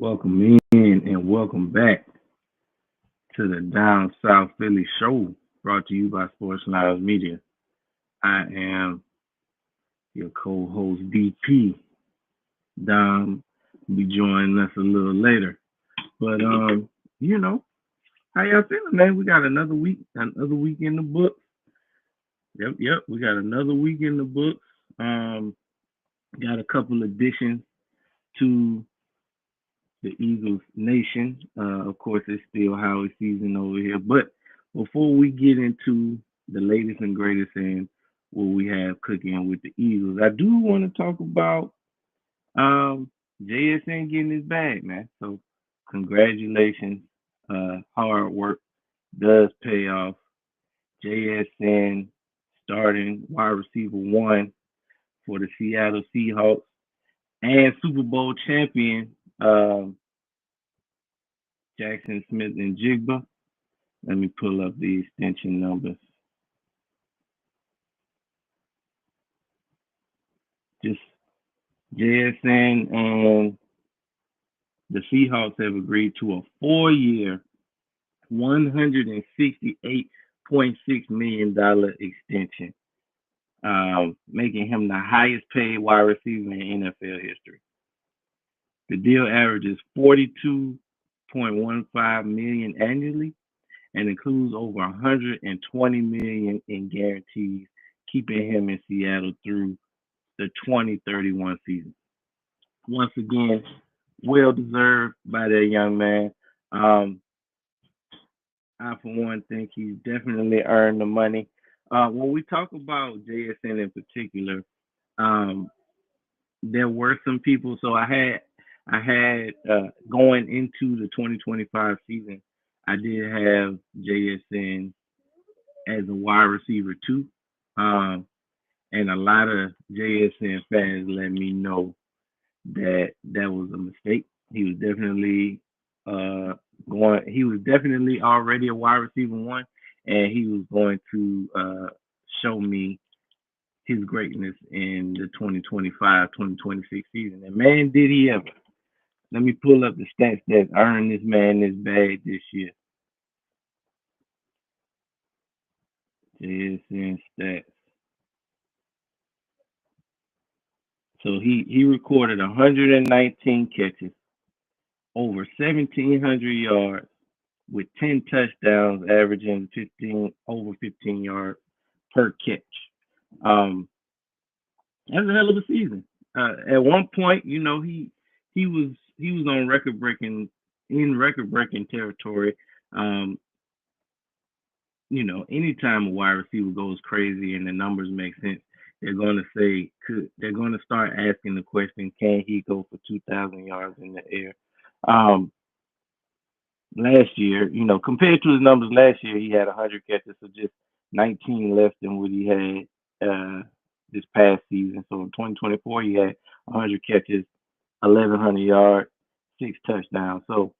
Welcome in and welcome back to the Down South Philly Show, brought to you by Sports Lives Media. I am your co-host DP. Dom will be joining us a little later, but you know, how y'all feeling, man? We got another week in the books. Yep, we got another week in the books. Um, got a couple additions to the Eagles Nation. Of course, it's still Howie season over here. But before we get into the latest and greatest and what we have cooking with the Eagles, I do want to talk about JSN getting his bag, man. So congratulations. Hard work does pay off. JSN starting wide receiver one for the Seattle Seahawks and Super Bowl champion Jackson Smith and Jigba. Let me pull up the extension numbers. Just JSN and the Seahawks have agreed to a 4-year, $168.6 million extension, making him the highest paid wide receiver in NFL history. The deal averages 42.15 million annually and includes over 120 million in guarantees, keeping him in Seattle through the 2031 season. Once again, well deserved by that young man. I, for one, think he's definitely earned the money. When we talk about JSN in particular, um, there were some people. So I had going into the 2025 season, I did have JSN as a wide receiver too. Um, and a lot of JSN fans let me know that that was a mistake. He was definitely uh going. He was definitely already a wide receiver one, and he was going to show me his greatness in the 2025-2026 season. And man, did he ever! Let me pull up the stats that earned this man this bag this year. JSN stats. So he recorded 119 catches, over 1,700 yards, with 10 touchdowns, averaging 15 yards per catch. Um, that's a hell of a season. At one point, he was on record breaking territory. Um, anytime a wide receiver goes crazy and the numbers make sense, they're going to start asking the question, can he go for 2,000 yards in the air? Um, Last year, compared to his numbers last year, he had 100 catches, so just 19 less than what he had this past season. So in 2024, he had 100 catches, 1,100 yards, 6 touchdowns. So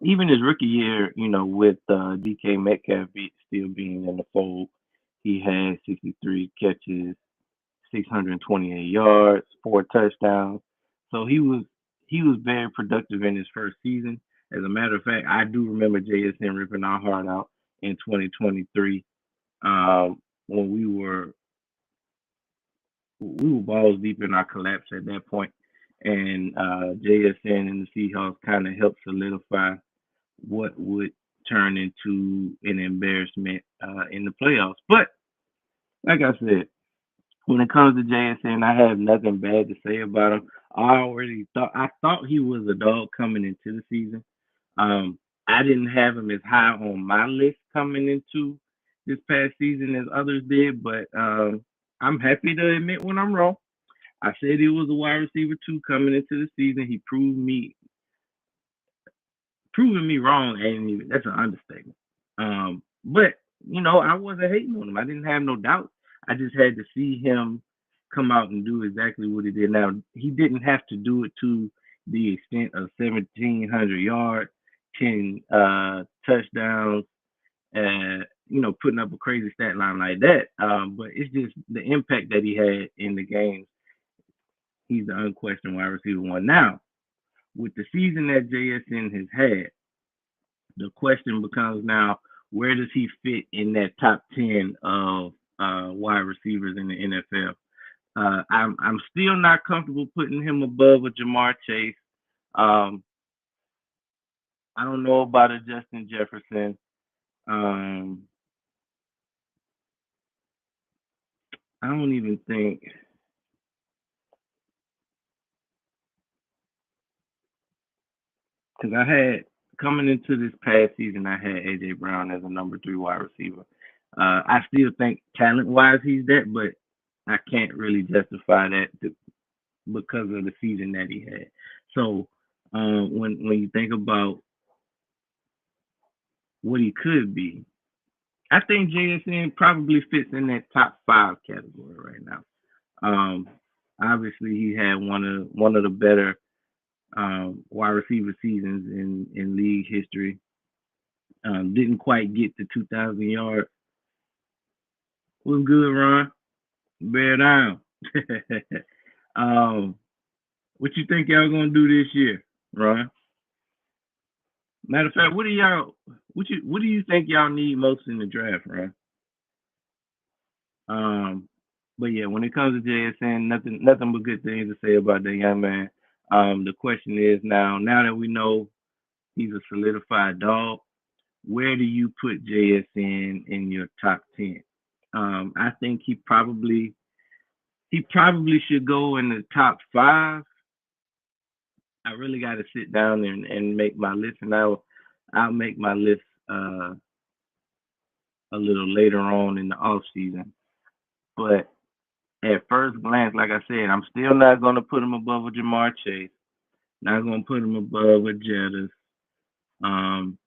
even his rookie year, with DK Metcalf still being in the fold, he had 63 catches, 628 yards, 4 touchdowns. So he was very productive in his first season. As a matter of fact, I do remember JSN ripping our heart out in 2023 when we were balls deep in our collapse at that point, and JSN and the Seahawks kind of helped solidify what would turn into an embarrassment in the playoffs. But like I said, when it comes to JSN, I have nothing bad to say about him. I thought he was a dog coming into the season. I didn't have him as high on my list coming into this past season as others did, but I'm happy to admit when I'm wrong. I said he was a wide receiver two coming into the season. He proving me wrong ain't even that's an understatement. But I wasn't hating on him. I didn't have no doubt. I just had to see him come out and do exactly what he did. Now he didn't have to do it to the extent of 1,700 yards, 10 touchdowns, and putting up a crazy stat line like that. But it's just the impact that he had in the games. He's the unquestioned wide receiver one. Now, with the season that JSN has had, the question becomes now, where does he fit in that top 10 of wide receivers in the NFL? I'm still not comfortable putting him above a Jamar Chase. Um, I don't know about a Justin Jefferson. Um, I don't even think because I had coming into this past season, I had AJ Brown as a number 3 wide receiver. I still think talent wise he's that, but I can't really justify that because of the season that he had. So when you think about what he could be, I think JSN probably fits in that top 5 category right now. Um, Obviously, he had one of the better wide receiver seasons in league history. Didn't quite get to 2,000 yards. Was good, Ron. Bear down. um, what you think y'all gonna do this year, Ron? Matter of fact, what do you think y'all need most in the draft, Ron? Um, but yeah, when it comes to JSN, nothing but good things to say about that young man. The question is now that we know he's a solidified dog, where do you put JSN in your top 10? I think he probably should go in the top 5. I really got to sit down and make my list, and I'll make my list a little later on in the off season. But at first glance, like I said, I'm still not going to put him above a Jamar Chase. Not going to put him above a Jettis. Um,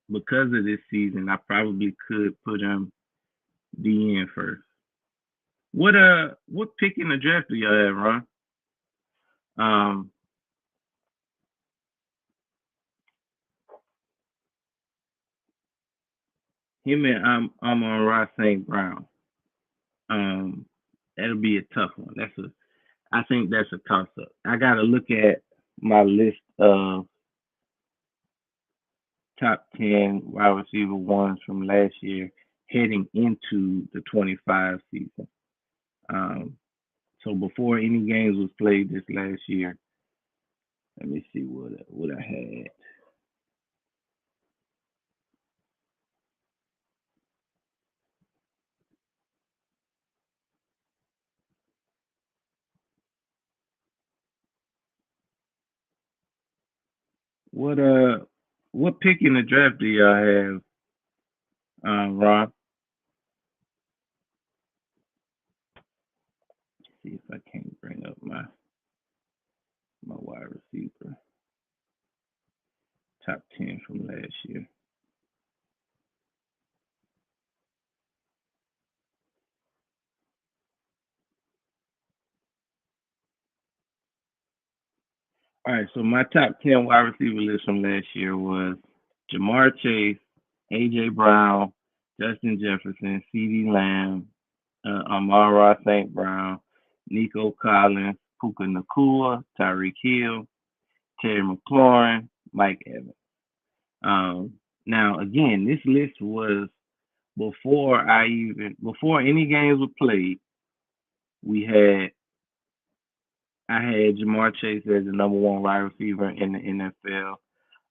because of this season, I probably could put him DN first. What pick in the draft do y'all have, Ron? Um, Him and I'm on Ross St. Brown. Um, that'll be a tough one. I think that's a toss up. I gotta look at my list of top 10 wide receiver ones from last year heading into the 25 season. Um, so before any games was played this last year, let me see what I had. What uh what pick in the draft do y'all have, Rob? See if I can't bring up my wide receiver top 10 from last year. All right, so my top 10 wide receiver list from last year was Jamar Chase, AJ Brown, Justin Jefferson, CeeDee Lamb, Amon-Ra St. Brown, Nico Collins, Puka Nacua, Tyreek Hill, Terry McLaurin, Mike Evans. Now, again, this list was before any games were played. We had I had Jamar Chase as the number 1 wide receiver in the NFL.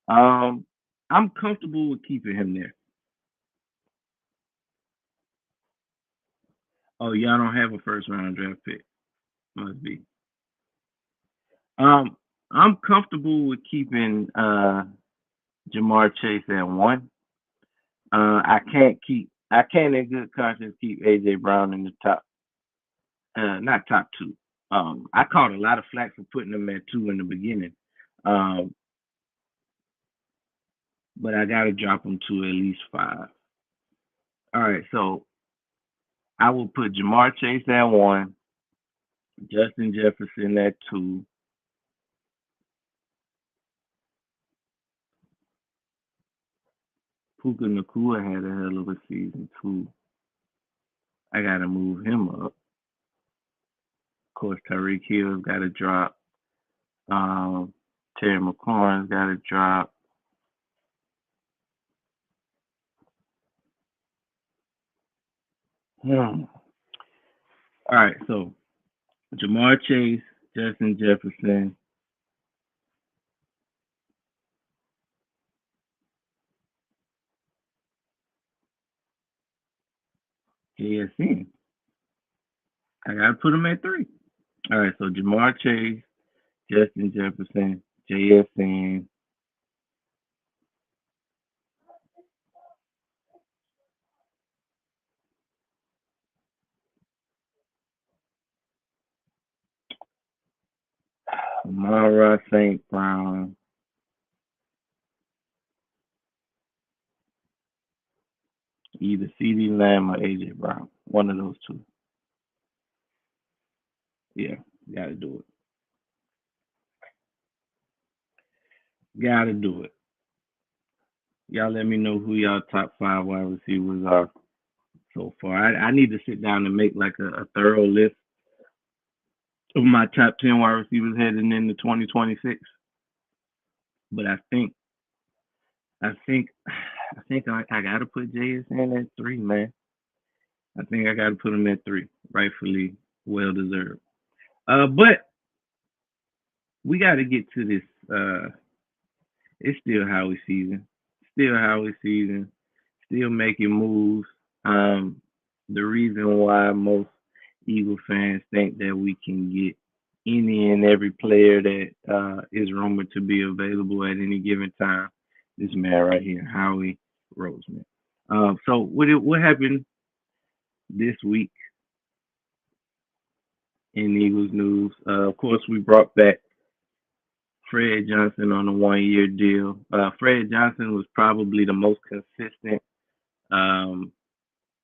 Um, I'm comfortable with keeping him there. Oh, y'all don't have a first round draft pick. Must be. Um, I'm comfortable with keeping Jamar Chase at 1. I can't in good conscience keep AJ Brown in the top, not top 2. I caught a lot of flack for putting him at 2 in the beginning. Um, but I got to drop him to at least 5. All right, so I will put Jamar Chase at 1, Justin Jefferson at 2, Puka Nacua had a hell of a season too. I gotta move him up. Of course, Tyreek Hill's got to drop. Um, Terry McLaurin's got a drop. Hmm. All right, so Jamar Chase, Justin Jefferson, JSN. I gotta put him at three. All right, so Jamar Chase, Justin Jefferson, JSN, Amara St. Brown, either CD Lamb or AJ Brown. One of those two. Yeah, gotta do it. Gotta do it. Y'all let me know who y'all top five wide receivers are so far. I need to sit down and make like a thorough list of my top 10 wide receivers heading into 2026. But I think I gotta put JSN at three, man. I think I gotta put him at three, rightfully well deserved. But we gotta get to this. It's still Howie season. Still Howie season. Still making moves. Um, the reason why most Eagle fans think that we can get any and every player that is rumored to be available at any given time. This man right here, Howie Roseman. So what happened this week in Eagles news? Of course, we brought back Fred Johnson on a 1 year deal. Fred Johnson was probably the most consistent um,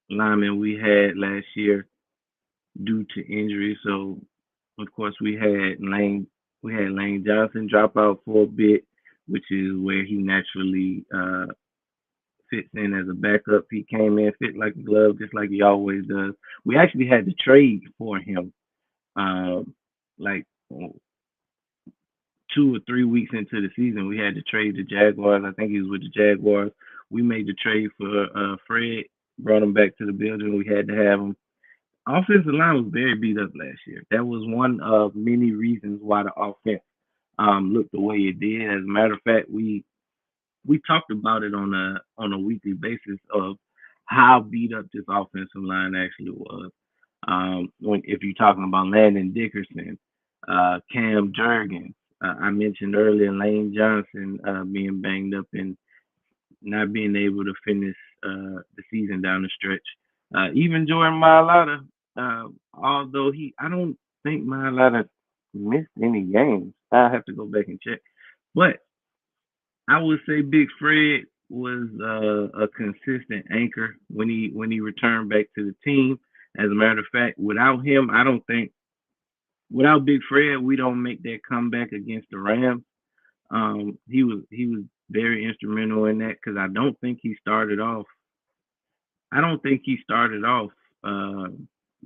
lineman we had last year due to injury. So of course we had Lane Johnson drop out for a bit, which is where he naturally fits in as a backup. He came in fit like a glove, just like he always does. We actually had to trade for him, like 2 or 3 weeks into the season. We had to trade the Jaguars. I think he was with the Jaguars. We made the trade for Fred, brought him back to the building. We had to have him. Offensive line was very beat up last year. That was one of many reasons why the offense looked the way it did. As a matter of fact, we talked about it on a weekly basis of how beat up this offensive line actually was. When if you're talking about Landon Dickerson, Cam Jurgens, I mentioned earlier Lane Johnson being banged up and not being able to finish the season down the stretch. Even Jordan Mailata, although I don't think Mailata missed any games. I have to go back and check. But I would say Big Fred was a consistent anchor when he returned back to the team. As a matter of fact, without him, I don't think without Big Fred we don't make that comeback against the Rams. He was very instrumental in that because I don't think he started off uh,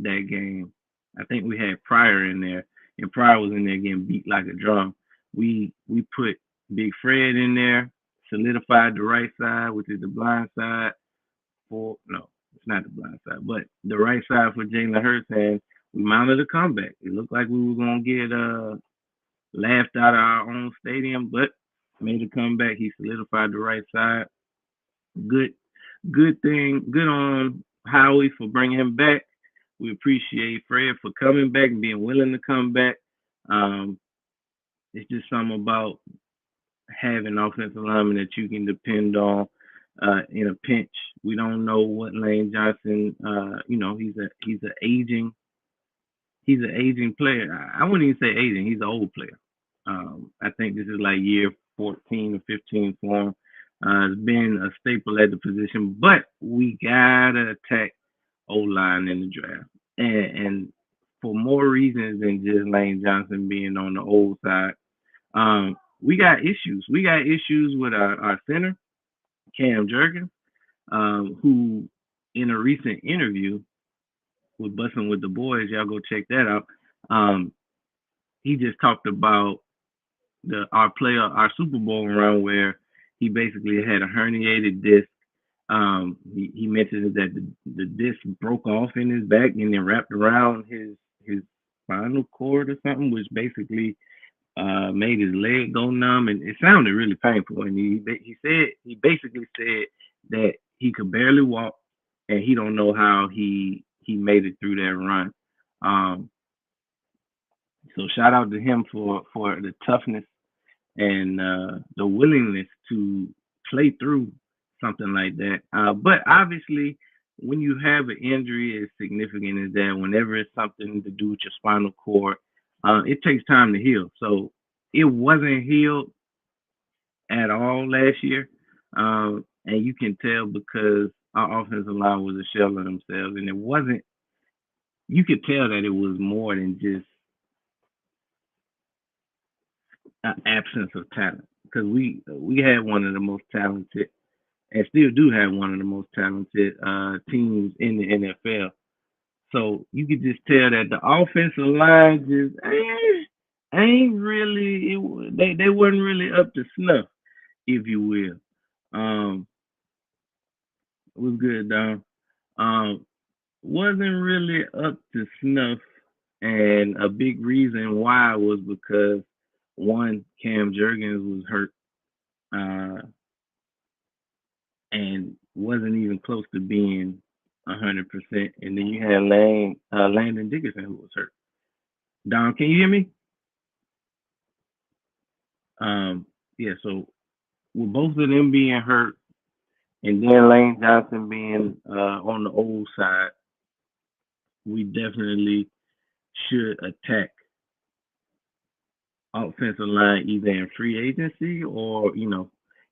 that game. I think we had Pryor in there, and Pryor was in there getting beat like a drum. We put Big Fred in there, solidified the right side, which is the blind side for no, it's not the blind side, but the right side for Jalen Hurts, and we mounted a comeback. It looked like we were gonna get laughed out of our own stadium, but made a comeback. He solidified the right side. Good, good thing. Good on Howie for bringing him back. We appreciate Fred for coming back and being willing to come back. Um, it's just something about having offensive linemen that you can depend on in a pinch. We don't know what Lane Johnson. He's an aging player. I wouldn't even say aging. He's an old player. I think this is like year 14 or 15 for him. It's been a staple at the position, but we gotta attack O line in the draft, and for more reasons than just Lane Johnson being on the old side. We got issues. We got issues with our center, Cam Jurgens, who in a recent interview with Bussin' with the Boys, y'all go check that out. Um, he just talked about our Super Bowl run where he basically had a herniated disc. He mentioned that the disc broke off in his back and then wrapped around his spinal cord or something, which basically made his leg go numb, and it sounded really painful. And he basically said that he could barely walk, and he don't know how he made it through that run. Um, so shout out to him for the toughness and the willingness to play through something like that. But obviously, when you have an injury as significant as that, whenever it's something to do with your spinal cord, it takes time to heal. So it wasn't healed at all last year, and you can tell because our offensive line was a shell of themselves, and it wasn't. You could tell that it was more than just an absence of talent because we had one of the most talented and still do have one of the most talented teams in the NFL. So you could just tell that the offensive line just ain't really they wasn't really up to snuff, if you will. It was good, Dom. Um, wasn't really up to snuff, and a big reason why was because one, Cam Jurgens was hurt, uh, and wasn't even close to being 100%. And then you had Landon Dickerson who was hurt. Don, can you hear me? Yeah. So with both of them being hurt, and then Lane Johnson being on the old side, we definitely should attack offensive line either in free agency or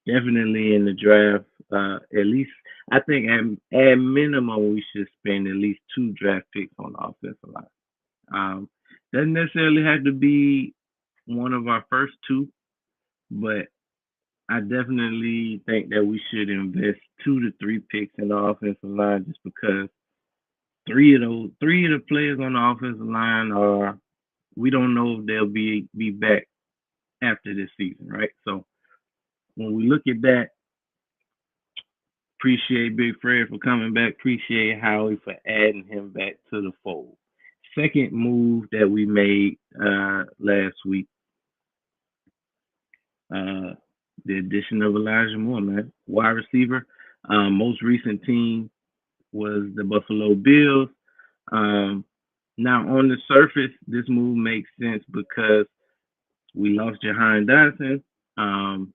definitely in the draft. At least I think at minimum we should spend at least two draft picks on the offensive line. Doesn't necessarily have to be one of our first two, but I definitely think that we should invest 2 to 3 picks in the offensive line just because three of the players on the offensive line are we don't know if they'll be back after this season, right? So when we look at that, appreciate Big Fred for coming back, appreciate Howie for adding him back to the fold. Second move that we made last week, uh, the addition of Elijah Moore, man, wide receiver. Most recent team was the Buffalo Bills. Um, Now, on the surface, this move makes sense because we lost Jahan Dotson. Um,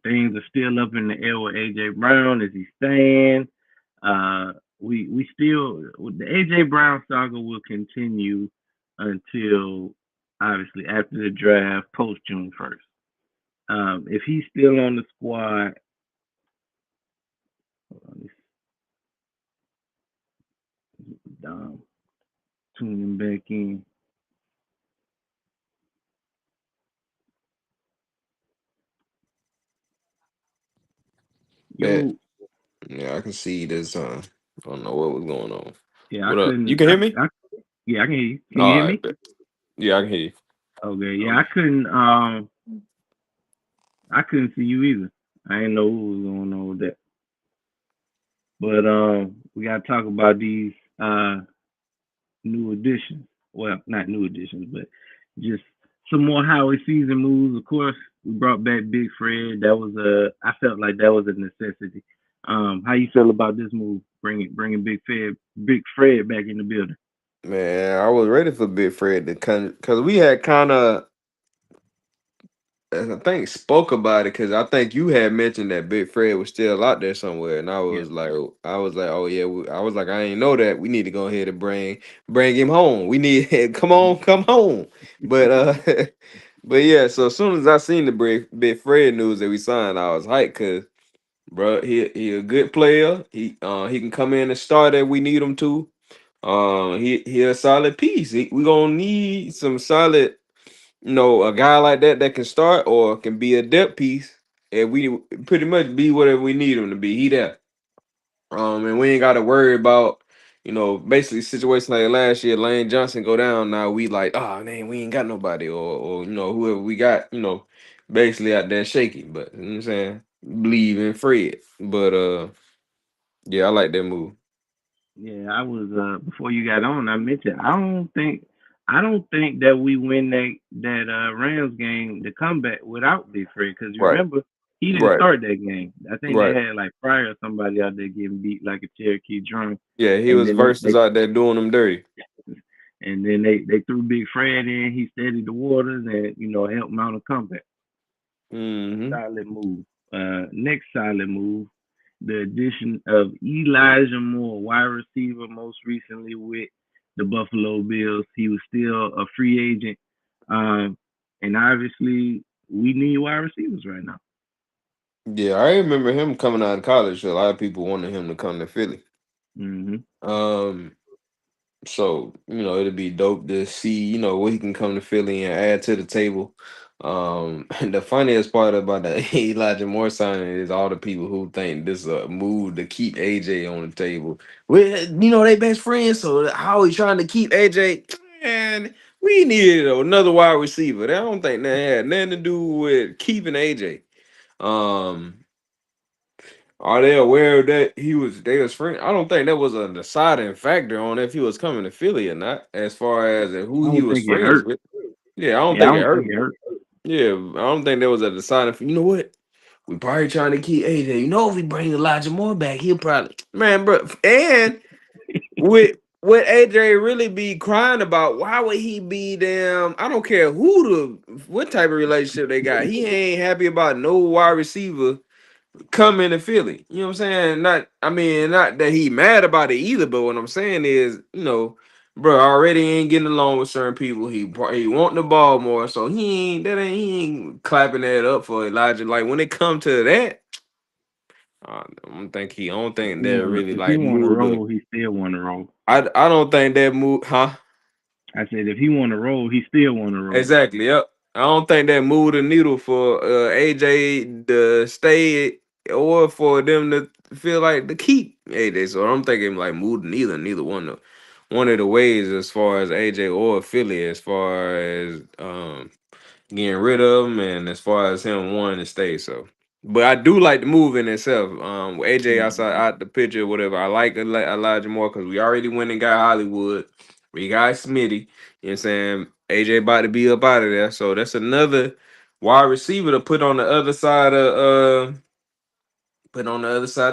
Things are still up in the air with AJ Brown. Is he staying? We still the AJ Brown saga will continue until obviously after the draft, post June 1st. If he's still on the squad, hold on, um, tuning back in. Bet. Yo, Yeah, I can see this. I don't know what was going on. yeah, I What up? You couldn't. can hear me? Yeah, I can hear you. Can you All hear right. me? Bet. Yeah, I can hear you. Okay, yeah, Okay. I couldn't see you either. I didn't know what was going on with that. But we gotta talk about these new additions. Well, not new additions, but just some more Howard season moves. Of course, we brought back Big Fred. I felt like that was a necessity. How you feel about this move? Bringing Big Fred back in the building. Man, I was ready for Big Fred to come because we had kind of, I think, spoke about it because I think you had mentioned that Big Fred was still out there somewhere, and Yeah. I was like, oh yeah, I was like, I ain't know that. We need to go ahead and bring him home. We need come on, come home. But but yeah. So as soon as I seen the Big Fred news that we signed, I was hyped because bro, he a good player. He can come in and start if we need him to. He a solid piece. We gonna need some solid, a guy like that can start or can be a depth piece, and we pretty much be whatever we need him to be. He there. And we ain't got to worry about. basically situation like last year, Lane Johnson go down. Now we like, oh man, we ain't got nobody, or whoever we got, basically out there shaking. But you know what I'm saying, believe in Fred. But yeah, I like that move. Yeah, I was before you got on. I mentioned I don't think that we win that Rams game, the comeback without Big Fred. Because you Right, remember he didn't right, start that game. I think they right. had like Pryor or somebody out there getting beat like a Cherokee drum, Yeah, he and was then versus out there doing them dirty. they threw Big Fred in. He steadied the waters and helped mount a comeback. Hmm. Solid move. Next solid move, the addition of Elijah Moore, wide receiver, most recently with the Buffalo Bills. He was still a free agent, um, and obviously we need wide receivers right now. Yeah, I remember him coming out of college. A lot of people wanted him to come to Philly. Hmm. Um, So, it'd be dope to see, what he can come to Philly and add to the table. And the funniest part about the Elijah Moore signing is all the people who think this is a move to keep AJ on the table. They best friends, so how he trying to keep AJ? Man, we needed another wide receiver. I don't think that had nothing to do with keeping AJ. Um, are they aware of that they was friends? I don't think that was a deciding factor on if he was coming to Philly or not, as far as who I he don't was think it friends hurt. with. Yeah, I don't Yeah, I think it don't think hurt. it hurt. Yeah, I don't think there was a deciding. You know what? We probably trying to keep AJ. If we bring Elijah Moore back, he'll probably man, bro. And with what AJ really be crying about, why would he be damn? I don't care what type of relationship they got. He ain't happy about no wide receiver come into Philly. You know what I'm saying? Not that he mad about it either, but what I'm saying is, bro, already ain't getting along with certain people. He want the ball more, so he ain't clapping that up for Elijah. Like when it come to that, I don't think that really If he like want to moved up. roll, he still want to roll. I don't think that move, huh? I said if he want to roll, he still want to roll. Exactly. Yep. I don't think that moved the needle for AJ to stay or for them to feel like to keep AJ. So I'm thinking like moved neither one of the ways as far as AJ or Philly as far as getting rid of him and as far as him wanting to stay. So, but I do like the move in itself. With AJ outside Mhm. out the picture, whatever. I like Elijah Moore because we already went and got Hollywood. We got Smitty. You know what I'm saying? AJ about to be up out of there. So that's another wide receiver to put on the other side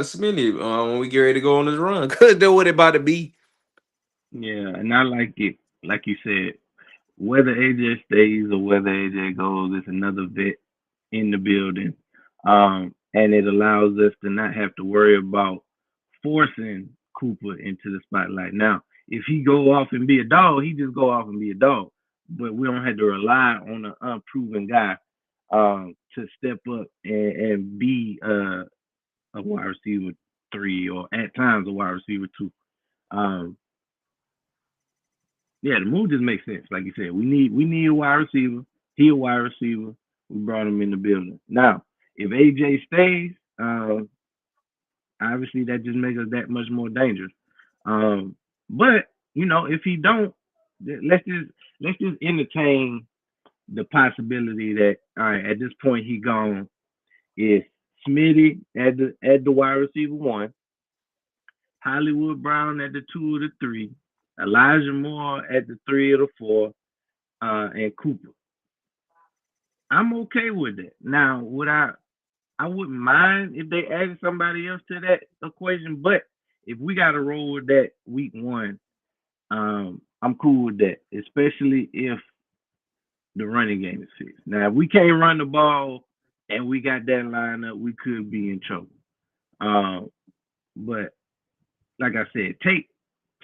of Smitty when we get ready to go on this run. Cause that's what it about to be. Yeah, and I like it. Like you said, whether AJ stays or whether AJ goes, it's another vet in the building. And it allows us to not have to worry about forcing Cooper into the spotlight. Now, if he go off and be a dog, he just go off and be a dog. But we don't have to rely on an unproven guy to step up and be a wide receiver three or at times a wide receiver two. Um, yeah, the move just makes sense. Like you said, we need a wide receiver. He a wide receiver. We brought him in the building. Now, if AJ stays, obviously that just makes us that much more dangerous. But if he don't, let's just entertain the possibility that all right, at this point he gone is Smitty at the wide receiver one, Hollywood Brown at the two or the three, Elijah Moore at the three or the four, and Cooper. I'm okay with that. Now, I wouldn't mind if they added somebody else to that equation, but if we got to roll with that week one, I'm cool with that, especially if the running game is fixed. Now, if we can't run the ball and we got that lineup, we could be in trouble. But like I said, take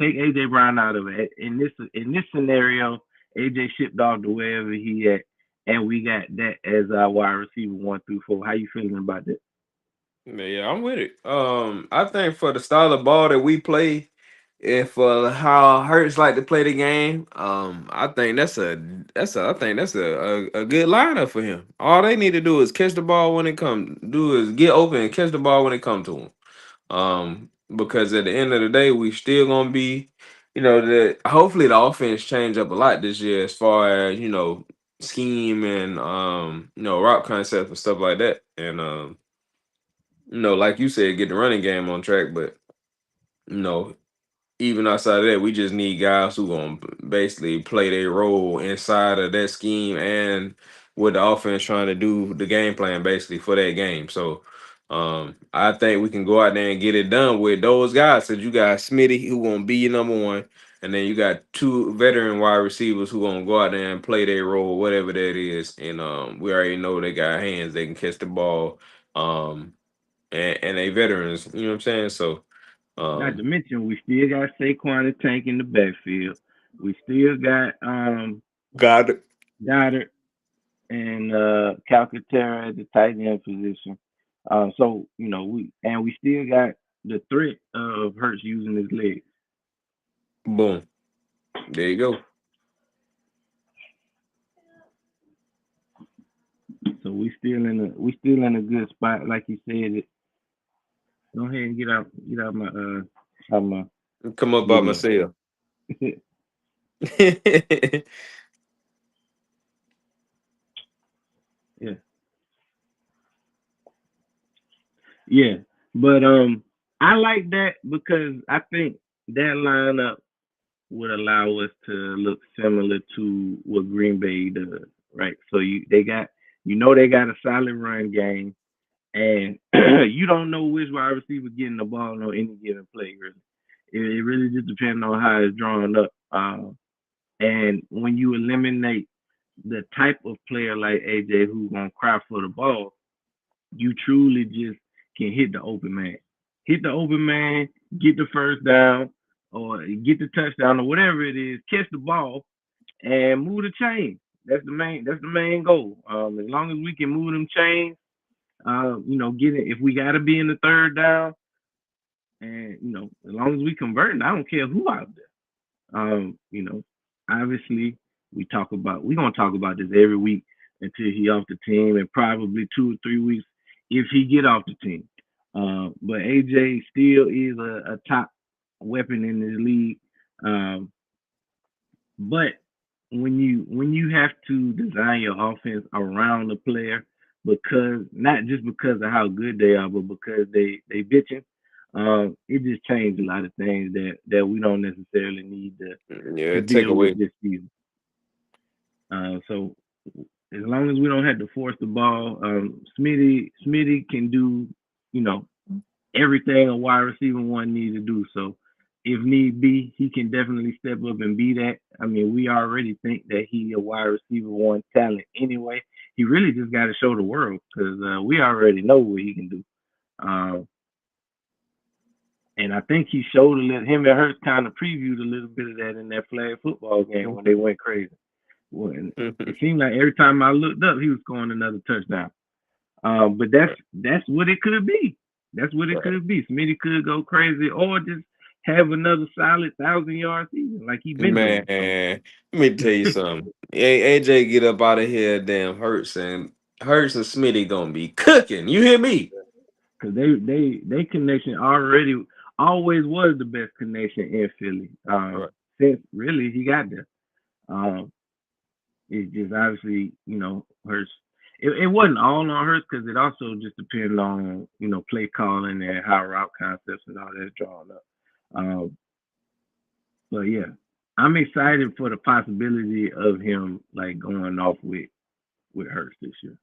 AJ Brown out of it. In this scenario, AJ shipped off to wherever he at, and we got that as our wide receiver 1 through 4. How you feeling about that? Yeah, I'm with it. I think for the style of ball that we play, and for how Hurts like to play the game, I think that's a good lineup for him. All they need to do is catch the ball when it comes. Do is get open and catch the ball when it comes to him. because at the end of the day, we still gonna be, hopefully the offense change up a lot this year as far as scheme and route concepts and stuff like that, and like you said, get the running game on track, but you know even outside of that, we just need guys who gonna basically play their role inside of that scheme and what the offense trying to do, the game plan basically for that game. So I think we can go out there and get it done with those guys. So you got Smitty who gonna be your number one, and then you got two veteran wide receivers who gonna go out there and play their role, whatever that is. And we already know they got hands, they can catch the ball. And they veterans, you know what I'm saying? So Not to um mention, we still got Saquon and Tank in the backfield. We still got got it. Goddard and Calcaterra at the tight end position. So we still got the threat of Hurts using his legs. Boom. There you go. So we still in a good spot, like you said. Go ahead and get out my Come up by video. myself. Yeah, yeah. But I like that because I think that lineup would allow us to look similar to what Green Bay does, right? So they got a solid run game, and you don't know which wide receiver getting the ball on any given play. Really, it really just depends on how it's drawn up. And when you eliminate the type of player like AJ who's gonna cry for the ball, you truly just can hit the open man. Hit the open man, get the first down, or get the touchdown, or whatever it is. Catch the ball and move the chain. That's the main goal. As long as we can move them chains, get it. If we got to be in the third down, and as long as we convert, I don't care who out there. Obviously we're gonna talk about this every week until he off the team, and probably 2 or 3 weeks if he get off the team. But AJ still is a top weapon in this league. Um, but when you have to design your offense around the player, because not just because of how good they are, but because they bitching, it just changed a lot of things that we don't necessarily need to Yeah, take deal with away. this season. So as long as we don't have to force the ball, Smitty can do, you know, everything a wide receiver one needs to do. So if need be, he can definitely step up and be that. I mean, we already think that he a wide receiver one talent anyway. He really just got to show the world because we already know what he can do. Um, and I think he showed a little. Him and Hurts kind of previewed a little bit of that in that flag football game when they went crazy. When it seemed like every time I looked up, he was scoring another touchdown. But that's what it could be. That's what it Right. could be. Smitty could go crazy or just have another solid 1,000 yard season like he been Man, doing. So let me tell you something. AJ get up out of here, damn Hurts and Smitty gonna be cooking. You hear me? because they connection already always was the best connection in Philly. Right. Since really he got there. Um, it's just obviously Hurts. It wasn't all on Hurts because it also just depended on play calling and how route concepts and all that's drawn up. Um, But yeah, I'm excited for the possibility of him like going off with Hurts this year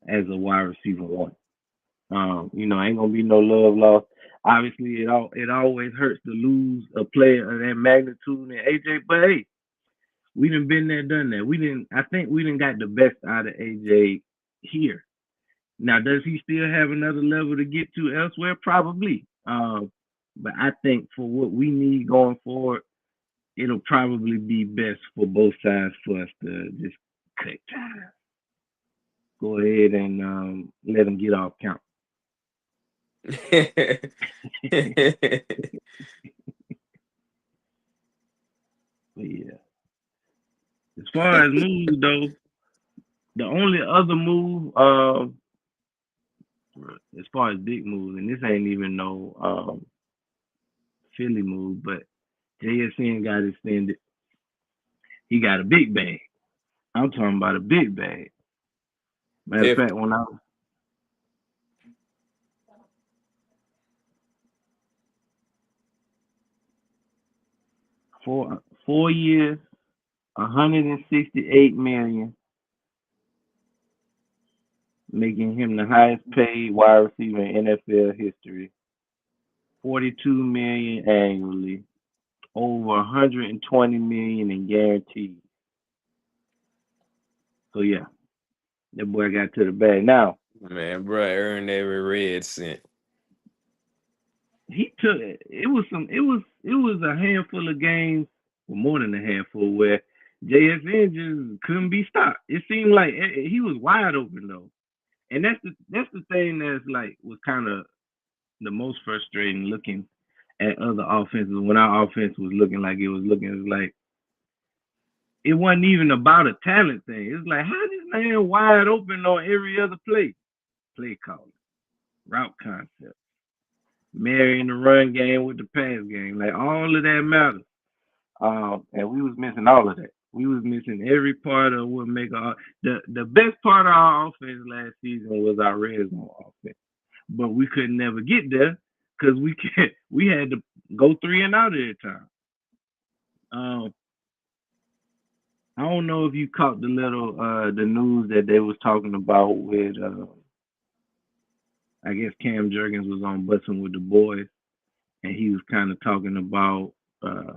as a wide receiver one. Ain't gonna be no love lost. Obviously, it always hurts to lose a player of that magnitude and AJ. But hey, we done been there, done that. We didn't. I think we didn't got the best out of AJ here. Now, does he still have another level to get to elsewhere? Probably. But I think for what we need going forward, it'll probably be best for both sides for us to just cut time. Go ahead and let them get off count. But yeah, as far as moves though, the only other move as far as big moves, and this ain't even no Philly move, but JSN got extended. He got a big bag. I'm talking about a big bag. Matter of If fact, when I was 4 years, 168 million, making him the highest paid wide receiver in NFL history. 42 million annually, over 120 million in guarantees. So yeah, that boy got to the bag. Now man, bro, earned every red cent. he took it was some it was a handful of games, or more than a handful, where JSN just couldn't be stopped. It seemed like he was wide open though, and that's the thing that's like was kind of the most frustrating looking at other offenses when our offense was looking like it was looking. It was like it wasn't even about a talent thing. It's like how this man wide open on every other play calling, route concept, marrying the run game with the pass game, like all of that matters. And we was missing all of that. We was missing every part of what make the best part of our offense last season was our red zone offense, but we could never get there because we had to go three and out at a time. Um, I don't know if you caught the news that they was talking about with I guess Cam Jurgens was on Bussin' with the Boys, and he was kind of talking about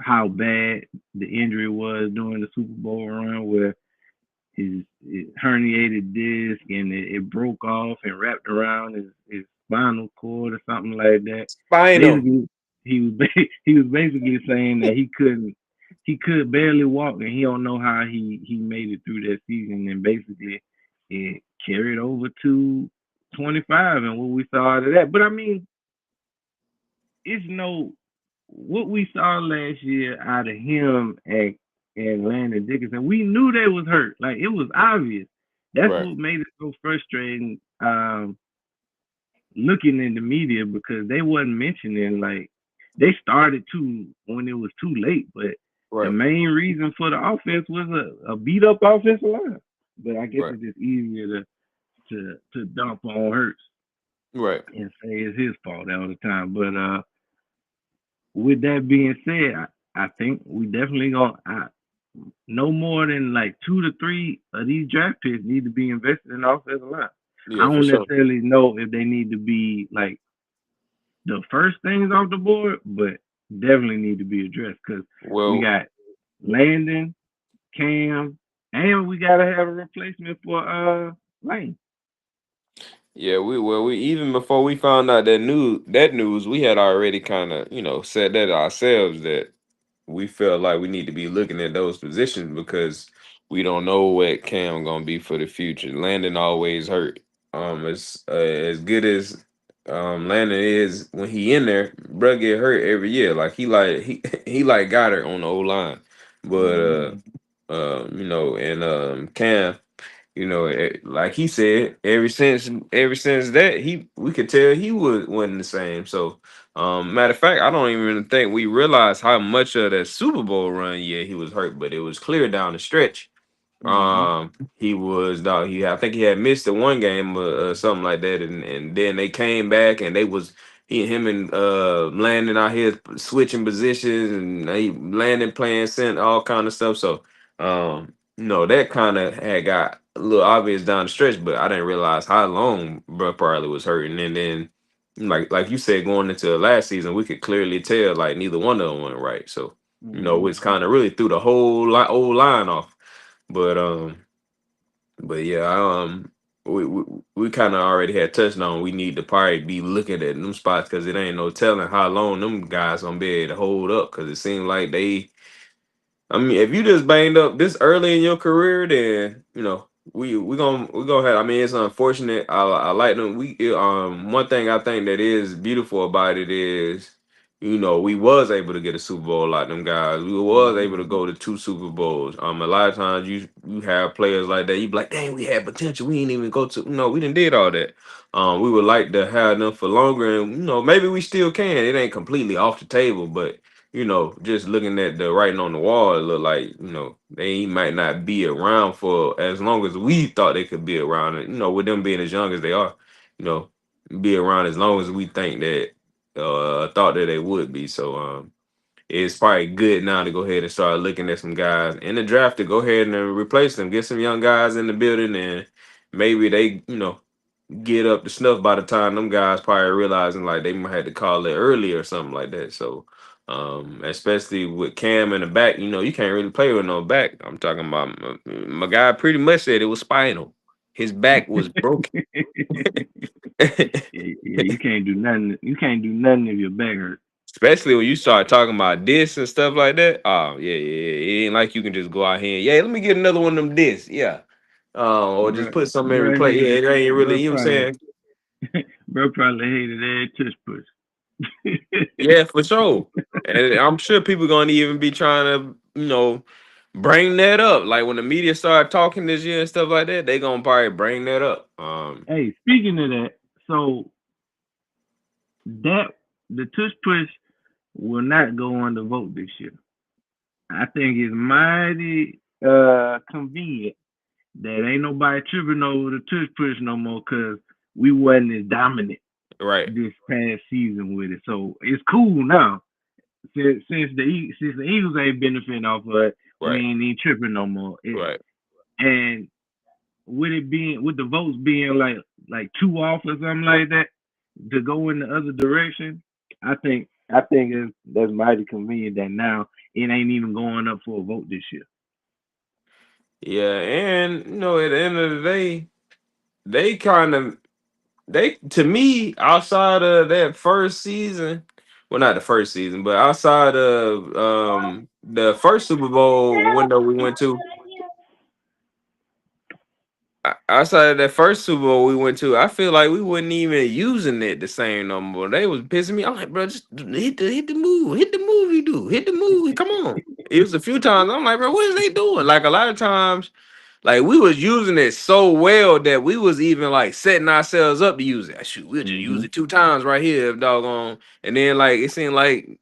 how bad the injury was during the Super Bowl run, where his herniated disc and it broke off and wrapped around his spinal cord or something like that. Spinal. Basically, he was basically saying that he could barely walk and he don't know how he made it through that season, and basically it carried over to 25 and what we saw out of that. But I mean, it's no what we saw last year out of him and Landon Dickinson. We knew they was hurt. Like it was obvious. That's Right. what made it so frustrating. Looking in the media because they wasn't mentioning like they started to when it was too late, but the Right. main reason for the offense was a beat up offensive line. But I guess Right. it's just easier to dump on Hurts Right. and say it's his fault all the time. But with that being said, I think we definitely gonna no more than like 2 to 3 of these draft picks need to be invested in the offensive line. I Yeah, for don't sure. necessarily know if they need to be like the first things off the board, but definitely need to be addressed because we Well, got Landon, Cam, and we gotta have a replacement for Lane. yeah, we even before we found out that news, we had already kind of said that ourselves that we felt like we need to be looking at those positions because we don't know what Cam gonna be for the future. Landon always hurt. As good as Landon is when he in there, bro get hurt every year. Like he like got her on the O line, but Mm-hmm. and Cam. Like he said, ever since that we could tell he wasn't the same. So, matter of fact, I don't even think we realized how much of that Super Bowl run. Yeah, he was hurt, but it was clear down the stretch. Mm-hmm. He was dog. I think he had missed the one game or something like that, and then they came back and they was him and Landon out here switching positions and they Landon playing center, all kind of stuff. So, that kind of had got a little obvious down the stretch, but I didn't realize how long Bro Parley was hurting, and then like you said, going into last season, we could clearly tell like neither one of them went right. So, Mm-hmm. it's kind of really threw the whole old line off. But yeah, we kind of already had touched on we need to probably be looking at them spots because it ain't no telling how long them guys gonna be able to hold up because it seemed like they. I mean, if you just banged up this early in your career, then we gonna have. I mean, it's unfortunate. I like them. One thing I think that is beautiful about it is we was able to get a Super Bowl like them guys. We was able Mhm. to go to two Super Bowls. A lot of times you have players like that. You be like, dang, we had potential. We didn't even go to. No, we didn't did all that. We would like to have them for longer, and maybe we still can. It ain't completely off the table, but just looking at the writing on the wall, it look like they might not be around for as long as we thought they could be around. And with them being as young as they are, you know, be around as long as we think that thought that they would be. So it's probably good now to go ahead and start looking at some guys in the draft to go ahead and replace them, get some young guys in the building, and maybe they get up to snuff by the time them guys probably realizing like they might have to call it early or something like that. So especially with Cam in the back, you can't really play with no back. I'm talking about my guy pretty much said it was spinal. His back was broken. Yeah, yeah, you can't do nothing. You can't do nothing if your back hurt. Especially when you start talking about discs and stuff like that. Oh, yeah, yeah, yeah. It ain't like you can just go out here and, yeah, let me get another one of them discs. Yeah. Or just Bro, put something in bro replace. Yeah, hated, it ain't really, bro you know what I'm probably, saying? bro probably hated every touch push. Yeah, for sure. And I'm sure people gonna even be trying to, bring that up. Like when the media start talking this year and stuff like that, they gonna probably bring that up. Hey, speaking of that, so that the tush push will not go on the vote this year. I think it's mighty convenient that ain't nobody tripping over the tush push no more because we wasn't as dominant Right, this past season with it. So it's cool now. Since the Eagles ain't benefiting off of it, we right, ain't even tripping no more. right. And with the votes being like two off or something like that to go in the other direction, I think that's mighty convenient that now it ain't even going up for a vote this year. Yeah, and at the end of the day, they kind of they to me outside of that first season, well not the first season, but outside of the first Super Bowl window we went to, outside of that first Super Bowl we went to, I feel like we wasn't even using it the same no more. They was pissing me. I'm like, bro, just hit the move, you do, hit the move. Come on. It was a few times. I'm like, bro, what is they doing? Like a lot of times. Like we was using it so well that we was even like setting ourselves up to use it. Shoot, we'll just use Hmm. it two times right here, if doggone. And then like it seemed like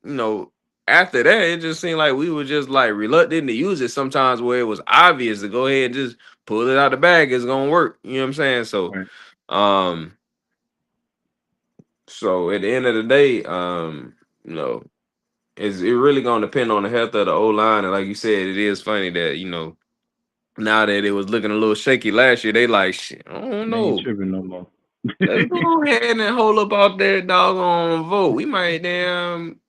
after that it just seemed like we were just like reluctant to use it sometimes where it was obvious to go ahead and just pull it out the bag. It's gonna work. You know what I'm saying? Right. Um, so at the end of the day, you know, it really gonna depend on the health of the O line. And like you said, it is funny that now that it was looking a little shaky last year, they like shit. I don't They ain't know. tripping no more. Let's go ahead and hold up out there, doggone vote. We might damn,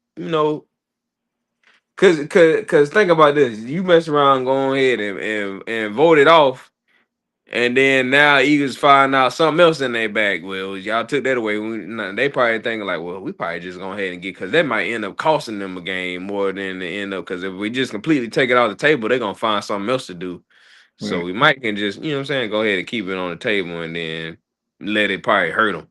cause think about this. You mess around, go ahead and vote it off, and then now Eagles find out something else in their bag. Well, y'all took that away. They probably thinking like, well, we probably just go ahead and get because that might end up costing them a game more than the end up. Because if we just completely take it off the table, they're gonna find something else to do. So Right. we might can just, you know what I'm saying, go ahead and keep it on the table and then let it probably hurt them.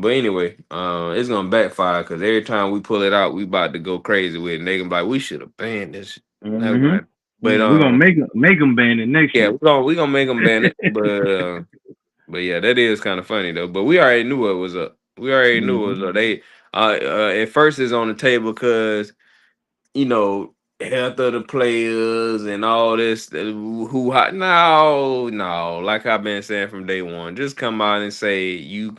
But anyway, it's gonna backfire because every time we pull it out, we about to go crazy with it. And they gonna be like, we should have banned this. Never Hmm. mind. But We're gonna make them ban it next yeah, year. we gonna make them ban it. But yeah, that is kind of funny though. But we already knew what was up. We already knew what Hmm. was up. They at first it's on the table because health of the players and all this who hot no, like I've been saying from day one, just come out and say you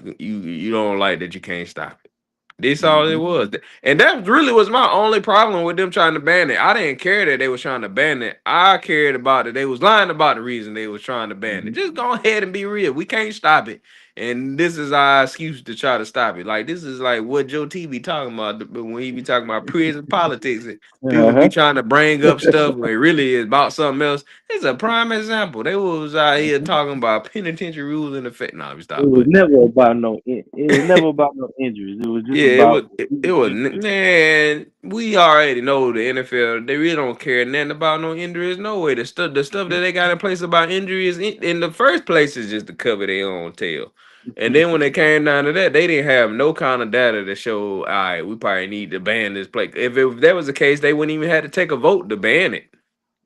don't like that you can't stop it. This all it Hmm. was. And that really was my only problem with them trying to ban it. I didn't care that they was trying to ban it. I cared about that they was lying about the reason they was trying to ban it. Hmm. Just go ahead and be real. We can't stop it. And this is our excuse to try to stop it. Like this is like what Joe T be talking about when he be talking about prison politics and people be Uh-huh. trying to bring up stuff when it really is about something else. It's a prime example. They was out here talking about penitentiary rules in effect. Nah, we It stop. was But never about no. It was never about no injuries. It was just yeah, about it was man. We already know the NFL. They really don't care nothing about no injuries. No way. The stuff that they got in place about injuries in the first place is just to cover their own tail. And then when they came down to that, they didn't have no kind of data to show, all right, we probably need to ban this play. If that was the case, they wouldn't even have to take a vote to ban it.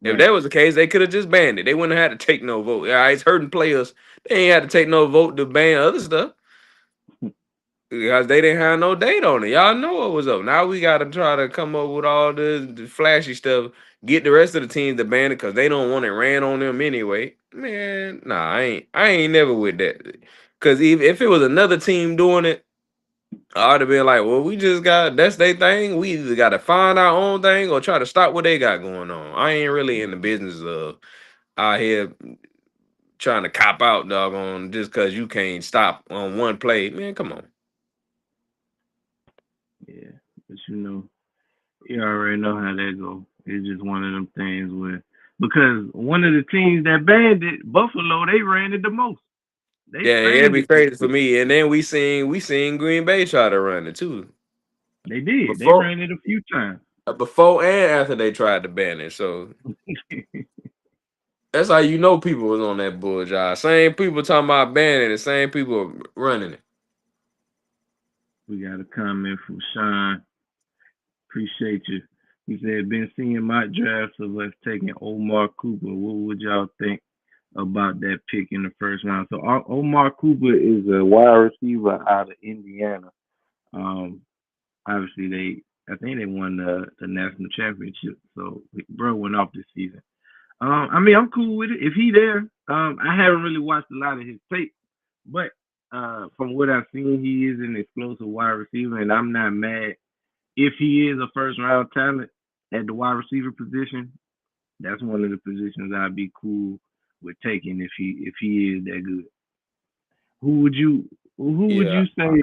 If Right. that was the case, they could have just banned it. They wouldn't have had to take no vote. All right, it's hurting players. They ain't had to take no vote to ban other stuff because they didn't have no date on it. Y'all know what was up. Now we got to try to come up with all the flashy stuff. Get the rest of the teams to ban it because they don't want it ran on them anyway. Man, nah, I ain't never with that. Because if it was another team doing it, I'd have been like, well, we just got that's their thing. We either got to find our own thing or try to stop what they got going on. I ain't really in the business of out here trying to cop out, dog, on just because you can't stop on one play. Man, come on. Yeah. But you already know how that go. It's just one of them things where because one of the teams that banned it, Buffalo, they ran it the most. They Yeah, it'd fanned be it the crazy for most. me. And then we seen Green Bay try to run it too. They did. They Before ran it a few times. before and after they tried to ban it. So that's how you know people was on that bull job. Same people talking about banning it, same people running it. We got a comment from Sean. Appreciate you. He said, been seeing mock drafts of us taking Omar Cooper. What would y'all think about that pick in the first round? So Omar Cooper is a wide receiver out of Indiana. Um, obviously I think they won the national championship. So bro went off this season. I mean, I'm cool with it if he there. I haven't really watched a lot of his tape, but from what I've seen, he is an explosive wide receiver, and I'm not mad if he is a first round talent at the wide receiver position. That's one of the positions I'd be cool with taking if he is that good. Who would you Yeah. say,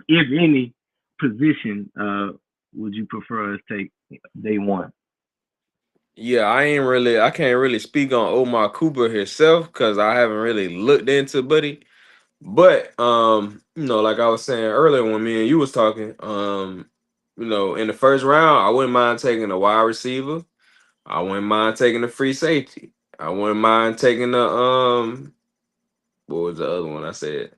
if any, position would you prefer us take day one? Yeah, I can't really speak on Omar Cooper himself because I haven't really looked into Buddy. But like I was saying earlier when me and you was talking, in the first round, I wouldn't mind taking a wide receiver. I wouldn't mind taking a free safety. I wouldn't mind taking the what was the other one I said?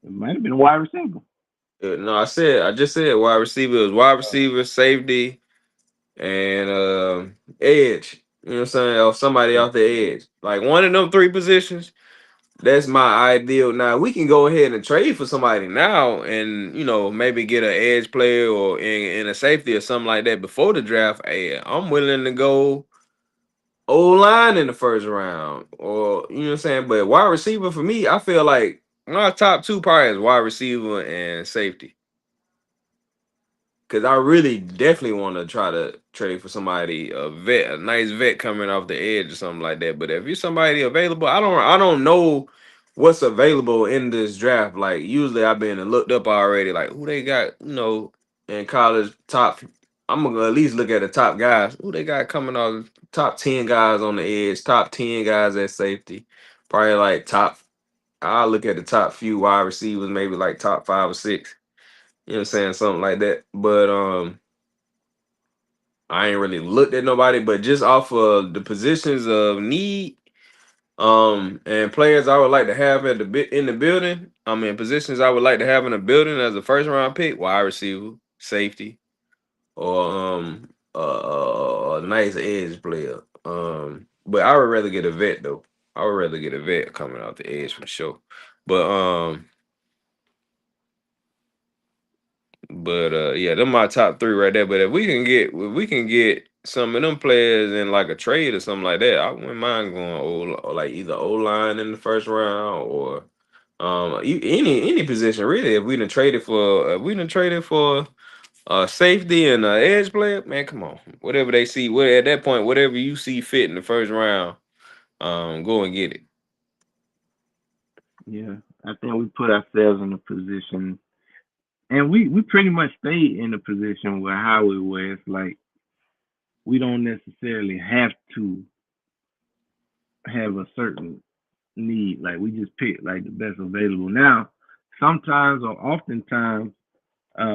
It might have been a wide receiver. No, I just said wide receiver. It was wide receiver, safety, and edge. You know what I'm saying? Or somebody off the edge. Like one of them three positions. That's my ideal. Now we can go ahead and trade for somebody now, and maybe get an edge player or in a safety or something like that before the draft. Hey, I'm willing to go O line in the first round, or you know what I'm saying. But wide receiver for me, I feel like my top two probably is wide receiver and safety. Cause I really definitely want to try to trade for somebody, a nice vet coming off the edge or something like that. But if you're somebody available, I don't know what's available in this draft. Like usually I've been and looked up already, like who they got, in college top. I'm gonna at least look at the top guys. Who they got coming off top 10 guys on the edge, top 10 guys at safety. Probably like top. I'll look at the top few wide receivers, maybe like top 5 or 6. You know what I'm saying? Something like that. But I ain't really looked at nobody, but just off of the positions of need, and players I would like to have at the in the building. I mean, positions I would like to have in the building as a first round pick: wide receiver, safety, or a nice edge player. But I would rather get a vet though. I would rather get a vet coming out the edge for sure. But yeah, them my top three right there. But if we can get some of them players in like a trade or something like that, I wouldn't mind going or like either O line in the first round or any position really. If we done traded for safety and edge player, man, come on. Whatever they see, at that point, whatever you see fit in the first round, go and get it. Yeah, I think we put ourselves in a position, and we pretty much stayed in a position where Howard was like we don't necessarily have to have a certain need. Like we just pick like the best available. Now, sometimes or oftentimes,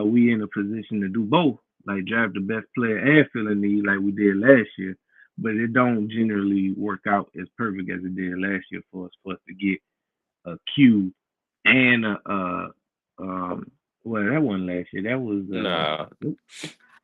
we in a position to do both, like draft the best player and fill a need like we did last year. But it don't generally work out as perfect as it did last year for us to get. a Q and a well, that wasn't last year. That was Nah,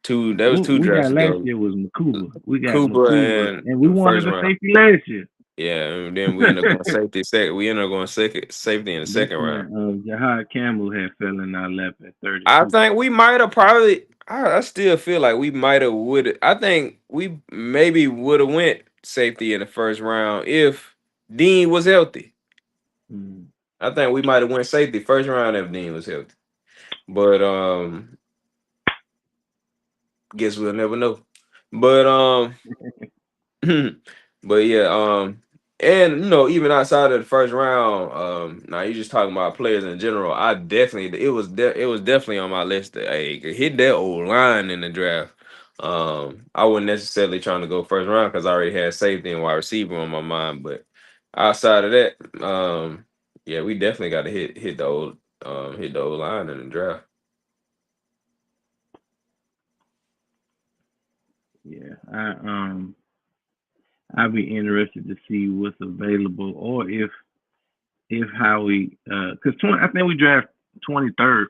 two. That was what two we got drafts last ago. year was Makuba. We got Cooper Makuba, and and we wanted first a round. safety last year. Yeah, and then we ended up going safety second. We ended up going second safety in the That's second round. when Jahad Campbell had fell in our lap at I 32. think we might have probably. I still feel like we might have would. I think we maybe would have went safety in the first round if Dean was healthy. Mm. I think we might have went safety first round if Dean was healthy. But guess we'll never know. But but yeah, and even outside of the first round, now you just talking about players in general. I definitely it was definitely on my list to hit that old line in the draft. I wasn't necessarily trying to go first round because I already had safety and wide receiver on my mind. But outside of that, yeah, we definitely got to hit the old line in the draft. Yeah, I'd be interested to see what's available, or if how we because I think we draft 23rd.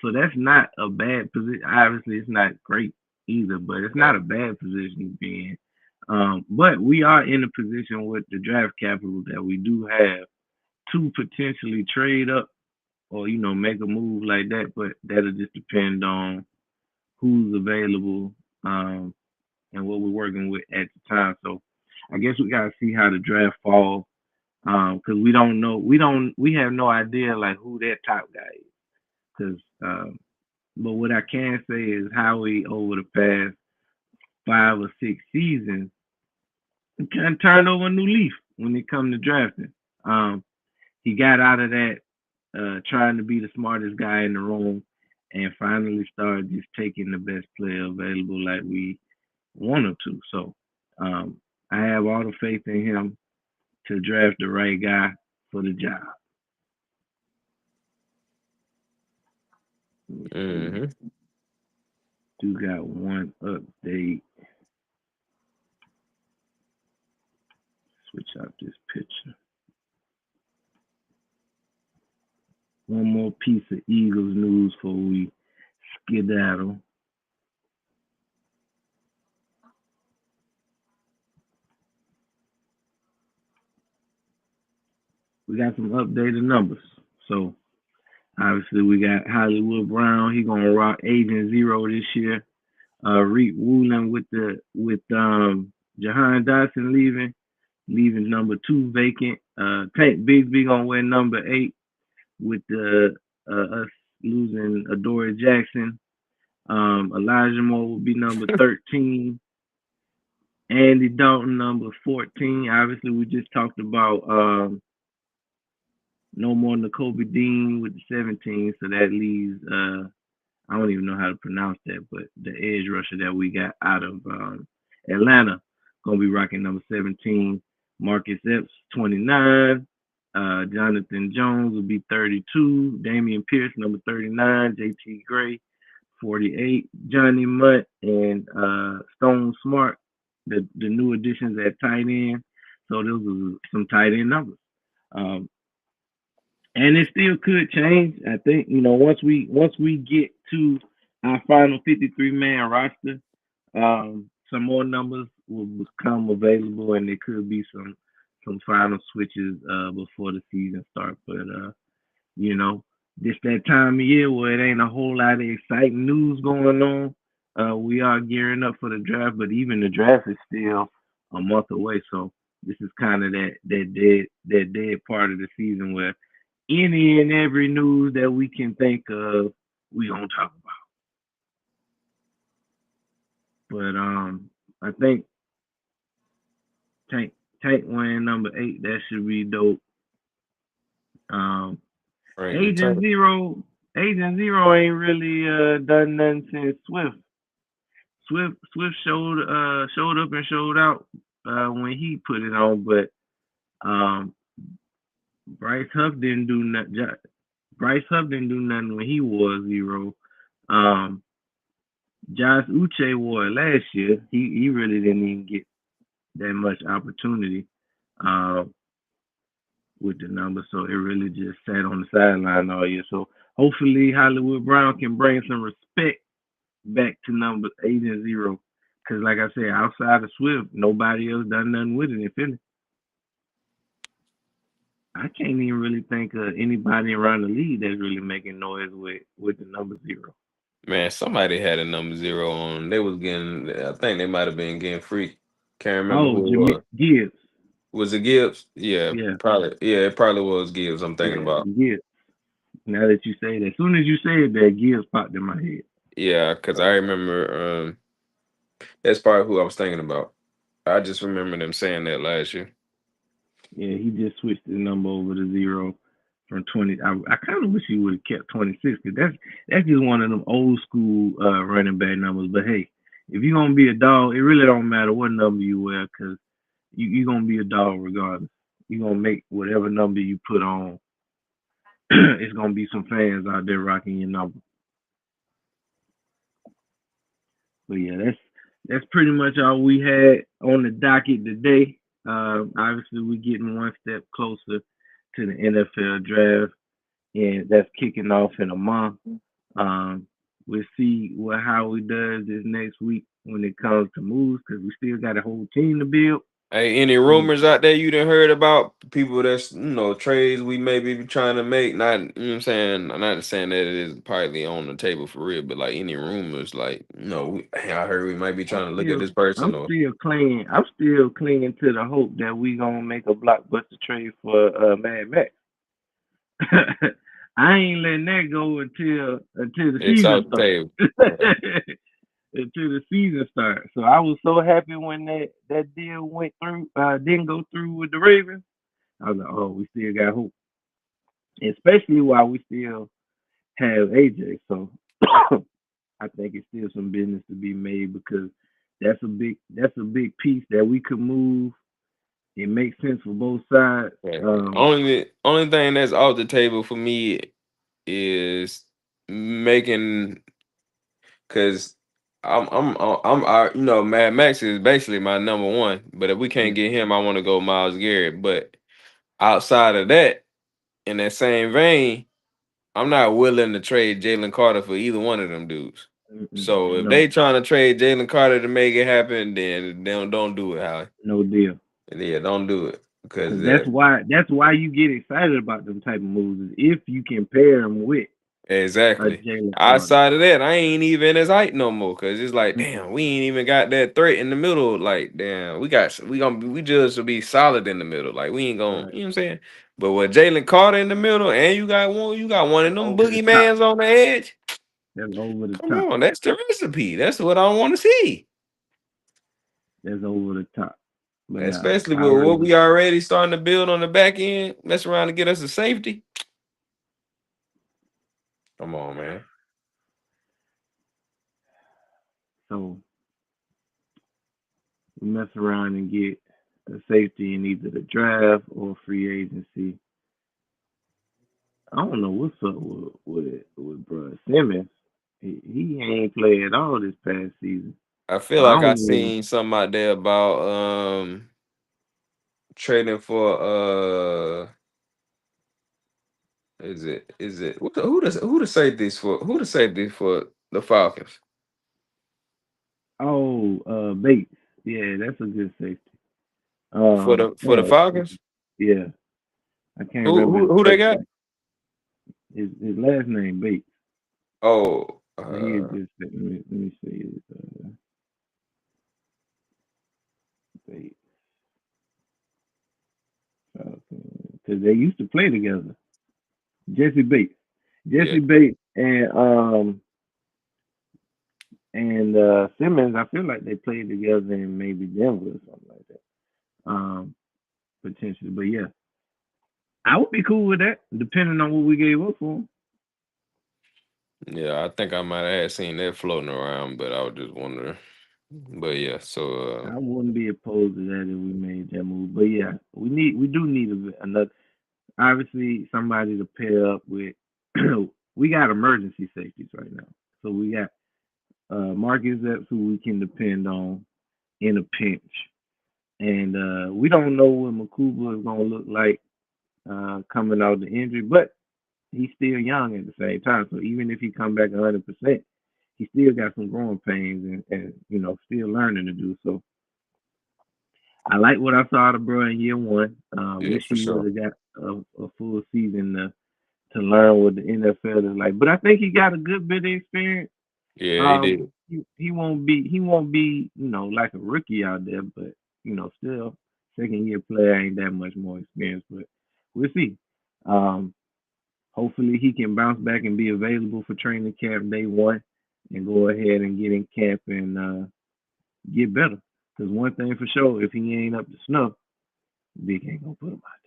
So that's not a bad position. Obviously, it's not great either, but it's not a bad position to be in. But we are in a position with the draft capital that we do have to potentially trade up or make a move like that. But that'll just depend on who's available and what we're working with at the time. So I guess we gotta see how the draft falls because we don't know. We have no idea like who that top guy is. Because but what I can say is Howie over the past 5 or 6 seasons kind of turned over a new leaf when it come to drafting. Um, he got out of that trying to be the smartest guy in the room and finally started just taking the best player available like we want him to. So I have all the faith in him to draft the right guy for the job. Mm-hmm. Do got one update. Switch out this picture. One more piece of Eagles news before we skedaddle. We got some updated numbers. So obviously we got Hollywood Brown. He gonna rock Agent Zero this year. Reek Woolen with Jahan Dotson leaving number 2 vacant. Tank Bigsby gonna wear number 8 with us losing Adoree Jackson. Elijah Moore will be number 13. Andy Dalton number 14. Obviously, we just talked about no more Nakobe Dean with the 17, so that leaves I don't even know how to pronounce that, but the edge rusher that we got out of Atlanta gonna be rocking number 17. Marcus Epps 29. Jonathan Jones will be 32. Damian Pierce number 39. JT Gray 48. Johnny Mutt and Stone Smart, the new additions at tight end. So those are some tight end numbers. Um, and it still could change. I think once we get to our final 53-man roster, some more numbers will become available, and there could be some final switches before the season starts. But you know, this that time of year where it ain't a whole lot of exciting news going on. We are gearing up for the draft, but even the draft is still a month away. So this is kind of that dead part of the season where any and every news that we can think of, we gonna talk about. But I think Tank Tank wearing number 8, that should be dope. Um, Frank the Agent Tank. Zero, Agent Zero ain't really done nothing since Swift. Swift showed up and showed out when he put it on, but um, Bryce Huff didn't do nothing. Bryce Huff didn't do nothing when he was Zero. Um, Josh Uche wore it last year. He really didn't even get that much opportunity. Um, with the number, so it really just sat on the sideline all year. So hopefully Hollywood Brown can bring some respect back to number 8 and 0. Cause like I said, outside of Swift, nobody else done nothing with it in Philly. I can't even really think of anybody around the league that's really making noise with the number 0. Man, somebody had a number 0 on. They was getting. I think they might have been getting free. Can't remember Oh, who it Jameer was. Gibbs. Was it Gibbs? Yeah, Yeah, probably. Yeah, it probably was Gibbs. I'm thinking yeah, about. Gibbs. Now that you say that, as soon as you said that, Gibbs popped in my head. Yeah, because I remember. That's probably who I was thinking about. I just remember them saying that last year. Yeah, he just switched the number over to 0 from 20. I kind of wish he would have kept 26 because that's just one of them old school running back numbers. But hey, if you're gonna be a dog, it really don't matter what number you wear because you're gonna be a dog regardless. You're gonna make whatever number you put on. It's gonna be some fans out there rocking your number. But yeah, that's pretty much all we had on the docket today. Obviously, we're getting one step closer to the NFL draft, and that's kicking off in a month. Um, we'll see what Howard does this next week when it comes to moves because we still got a whole team to build. Hey, any And rumors out there you done heard about people that's trades we may be trying to make? Not what I'm saying. I'm not saying that it is partly on the table for real, but like any rumors, like I heard we might be I'm trying to look at still, this person I'm or still clinging. I'm still clinging to the hope that we gonna make a blockbuster trade for Mad Max. I ain't letting that go until the it's season out the starts. table. Right. Until the season starts. So I was so happy when that deal went through, didn't go through with the Ravens. I was like, oh, we still got hope, especially while we still have AJ. So I think it's still some business to be made because that's a big piece that we could move. It makes sense for both sides. Yeah. Only thing that's off the table for me is making because Mad Max is basically my number one. But if we can't Yeah, get him, I want to go Miles Garrett. But outside of that, in that same vein, I'm not willing to trade Jalen Carter for either one of them dudes. So if no, they trying to trade Jalen Carter to make it happen, then don't do it, Howie. no deal. Yeah, don't do it because Because that's why you get excited about them type of moves is if you can pair them with a exactly. Jalen Carter. Outside of that, I ain't even as hype no more because it's like, Mm-mm. damn, we ain't even got that threat in the middle. Like, damn, we just to be solid in the middle. Like, we ain't gonna, Right. you know what I'm saying? But with Jalen Carter in the middle, and you got one of That's them over the top. boogeymans on the edge. That's over the Come top. on, that's the recipe. That's what I want to see. That's over the top. But nah, Especially I with what really we already starting to build on the back end, mess around to get us a safety. Come on, man. so we mess around and get a safety in either the draft or free agency. I don't know what's up with bro Simmons. He ain't played at all this past season. I So feel I like I don't know. seen something out there about trading for is it who to say this for the Falcons Oh, Bates. Yeah, that's a good safety. for the Falcons? Yeah, I can't Who remember who his who they first got? name. His last name Bates. Oh, But he had just let me see his Bates because they used to play together. Jesse Bates, yeah. Jesse Bates, and Simmons. I feel like they played together in maybe Denver or something like that. Potentially, but yeah, I would be cool with that, depending on what we gave up for him. Yeah, I think I might have had seen that floating around, but I was just wondering. But yeah, so I wouldn't be opposed to that if we made that move. But yeah, we do need another. Obviously, somebody to pair up with. We got emergency safeties right now, so we got Marcus Epps who we can depend on in a pinch, and we don't know what Makuba is gonna look like coming out the injury, but he's still young at the same time. So even if he come back 100%, he still got some growing pains and still learning to do. So I like what I saw the bro in year one. Yeah, Wish for he would sure. have got a full season to learn what the NFL is like. But I think he got a good bit of experience. Yeah, he did. He won't be like a rookie out there, but still second year player ain't that much more experience. But we'll see. Um, Hopefully he can bounce back and be available for training camp day one, and go ahead and get in camp and get better. Because one thing for sure, if he ain't up to snuff, Vic ain't gonna put him out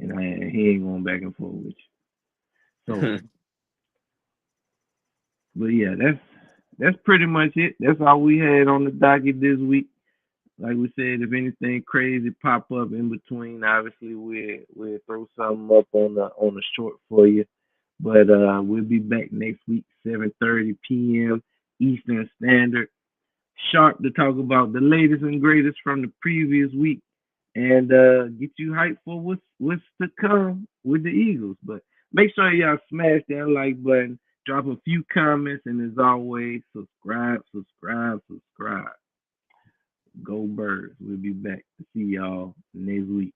there, and he ain't going back and forth with you. So, but yeah, that's pretty much it. That's all we had on the docket this week. Like we said, if anything crazy pop up in between, obviously we'll throw something up on the short for you. But we'll be back next week, 7:30 p.m. Eastern Standard, sharp to talk about the latest and greatest from the previous week and get you hyped for what's to come with the Eagles. But make sure y'all smash that like button, drop a few comments, and as always, subscribe, subscribe, subscribe. Go Birds. We'll be back to see y'all next week.